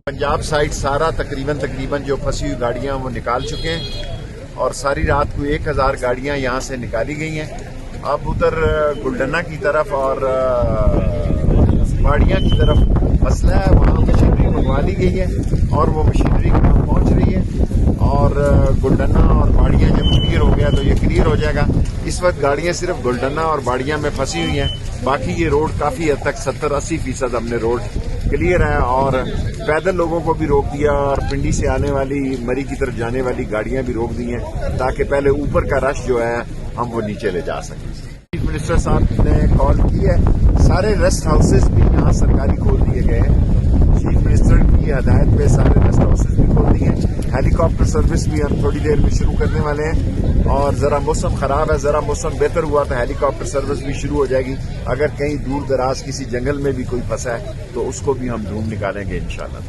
Punjab side سارا تقریباً جو پھنسی ہوئی گاڑیاں وہ نکال چکے ہیں اور ساری رات کو 1000 گاڑیاں یہاں سے نکالی گئی ہیں. اب ادھر گلڈنہ کی طرف اور باڑیاں کی طرف مسئلہ ہے, وہاں مشینری منگوا لی گئی ہے اور وہ مشینری پہنچ رہی ہے اور گلڈنہ اور باڑیاں جب کلیئر ہو گیا تو یہ کلیئر ہو جائے گا. اس وقت گاڑیاں صرف گلڈنہ اور باڑیاں میں پھنسی ہوئی ہیں, باقی یہ روڈ کافی حد تک 70-80% ہم نے روڈ کلیئر ہے اور پیدل لوگوں کو بھی روک دیا اور پنڈی سے آنے والی مری کی طرف جانے والی گاڑیاں بھی روک دی ہیں تاکہ پہلے اوپر کا رش جو ہے ہم وہ نیچے لے جا سکیں. چیف منسٹر صاحب نے کال کی ہے, سارے ریسٹ ہاؤسز بھی یہاں سرکاری کھول دیے گئے ہیں. چیف منسٹر کی ہدایت پہ سارے ریسٹ ہاؤسز بھی کھول دیے ہیں. ہیلی کاپٹر سروس بھی ہم تھوڑی دیر میں شروع کرنے والے ہیں اور ذرا موسم خراب ہے, ذرا موسم بہتر ہوا تو ہیلی کاپٹر سروس بھی شروع ہو جائے گی. اگر کہیں دور دراز کسی جنگل میں بھی کوئی پھنسا ہے تو اس کو بھی ہم ڈھونڈ نکالیں گے انشاءاللہ.